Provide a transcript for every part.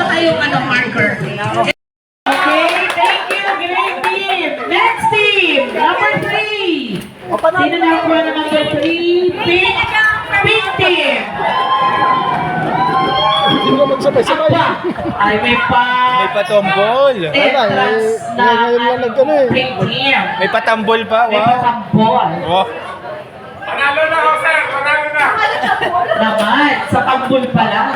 wala kayong marker. Okay, thank you, great team. Next team, number 3. Sino na po na number 3? Pink team. Hindi mo magsabay-sabay. Ay, may patambol. entrance na pink team. May patambol pa. May patambol. Oh. Panalo na ako, sir! Panalo na! Naman, sa tambol pa lang.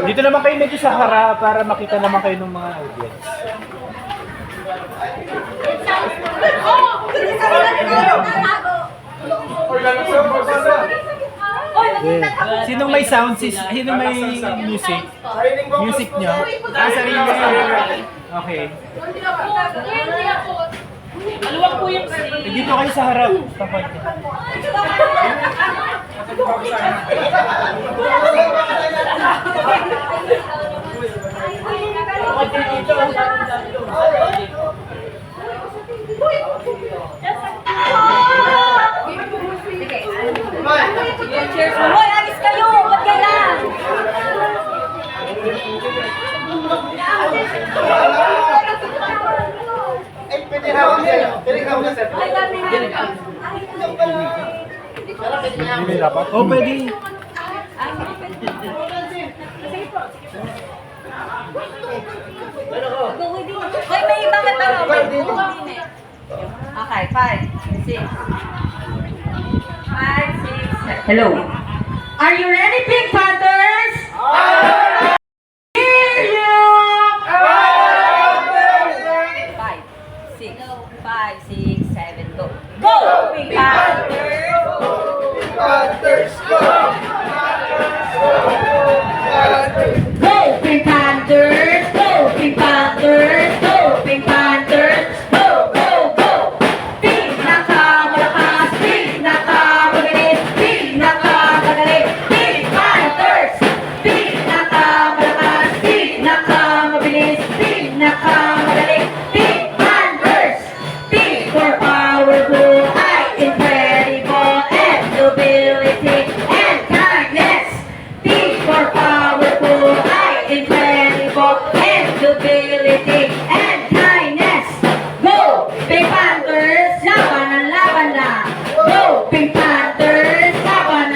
Dito naman kayo medyo sa harap para makita naman kayo ng mga audience. Sinong may sound? Sinong may music? Music nyo? Sarili nyo. Okay. Maluwag po yung Dito kayo sa harap. Tapat. Cheers mo. Hoy, alis kayo! Ba't kailan? Oh, pwede. Hoy, may ibang katawa. Okay, 5, 6. 5, 6, 7. Hello. Are you ready, Pink Panthers? Hear you! 5, 6, 7, go. Go! Pink Panthers! Go, Pink Panthers! Go, Pink Panthers! Go, Pink Panthers! Go, go, go! Pinakamalakas, pinakamagaling, pinakamagaling, Pink Panthers! Pinakamalakas, pinakamabilis, pinakamagaling, Pink Panthers! Pink for powerful, incredible, and nobility, and kindness. Pink for powerful, incredible, and nobility, and kindness. Go, Pink Panthers! Laban na! Go, Pink Panthers! Laban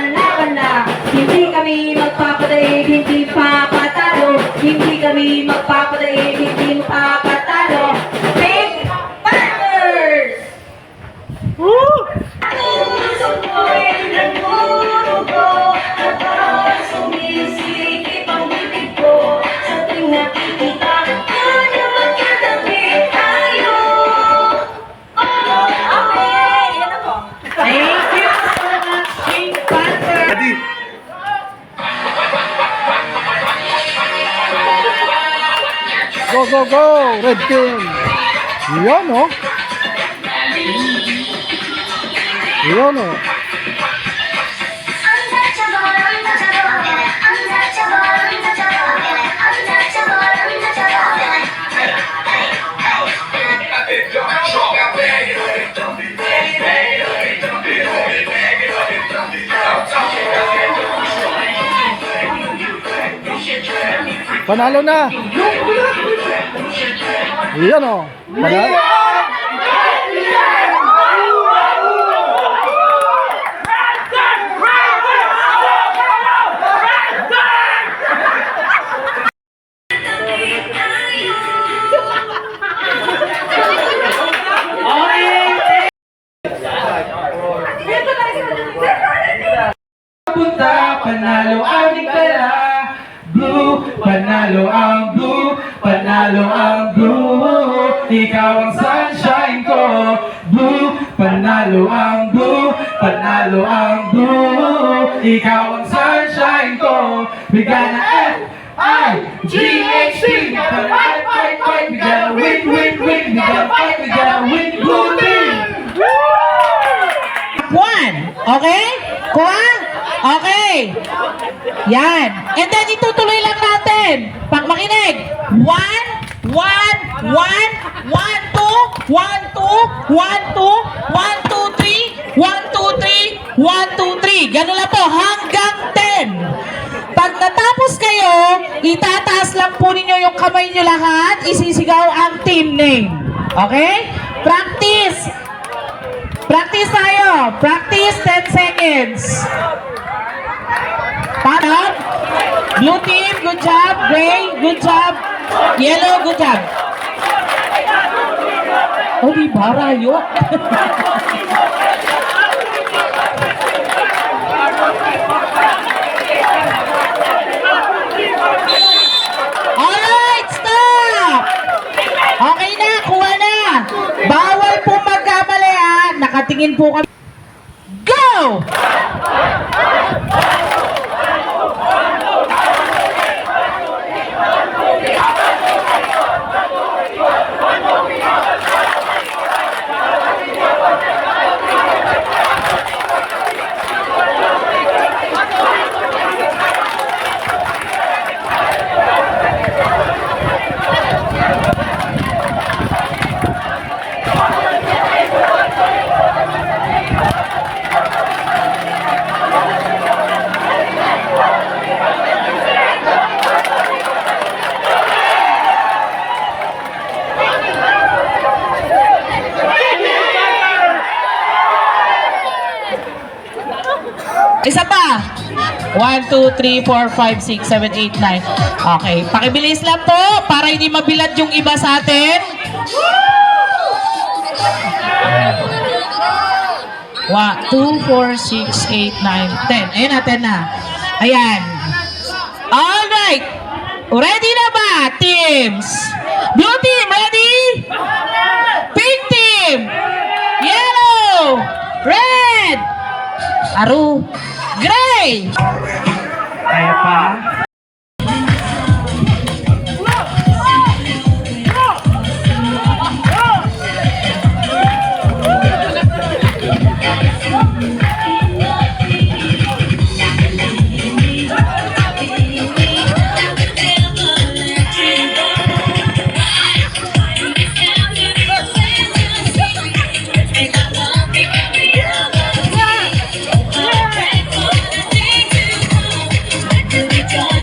na! Hindi kami magpapadaig, hindi papatalo. Hindi kami magpapadaig, hindi papatalo. Pink Panthers! Thank you so much, Pink Panthers! Go, go, go! Red team! Yan, oh! Yan, oh! Panalo na! Yan, oh! Panalo! Punta, panalo ang dala. Blue, panalo ang blue, panalo ang blue. Ikaw ang sunshine ko. Blue, panalo ang blue, panalo ang blue. Ikaw ang sunshine ko. We gotta F-I-G-H-T. We gotta fight, fight, fight. We gotta win, win, win. We gotta fight, we gotta win. Blue team! One. Okay? Kuha? Okay. Yan. And then itutuloy lang natin. Pag makinig. 1, 1, 1, 1, 2, 1, 2, 1, 2, 1, 2, 3, 1, 2, 3, 1, 2, 3. Ganun lang po. Hanggang 10. natin. Pag natapos kayo, itataas lang po ninyo yung kamay nyo lahat, isisigaw ang team name. Okay? Practice! Practice tayo. Practice 10 seconds. Para? Blue team, good job. Gray, good job. Yellow, good job. Oh, di ba? Rayot. Alright, stop! Okay na, kuha na. Bawal po magkamali ha. Nakatingin po kami. Go! Isa pa. 1, 2, 3, 4, 5, 6, 7, 8, 9. Okay. Pakibilis lang po para hindi mabilad yung iba sa atin. 1, 2, 4, 6, 8, 9, 10. Ayun na, 10 na. Ayan. Alright. Ready na ba, teams? Blue team, ready? Pink team. Yellow. Red. Aru. Gray. Kaya pa. Yeah.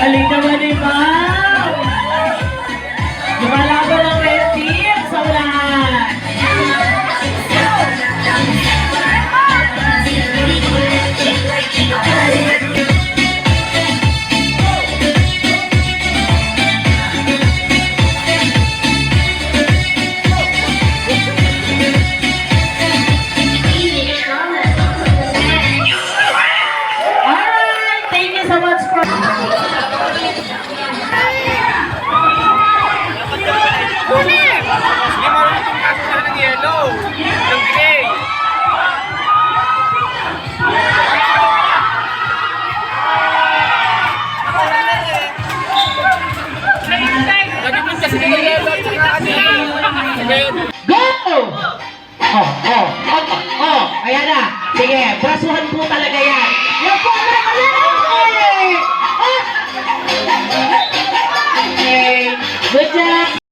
Galing naman ni Ma'am. Lumalaban ang red team sa unahan. Alright, thank you so much for... Hindi marunong itong kaso ng yellow. Ng gray. Nagipin kasi ng yellow at saka red. Go! Ayan na. Sige, brasuhan po talaga yan. Yan po, ayan! Okay, good job.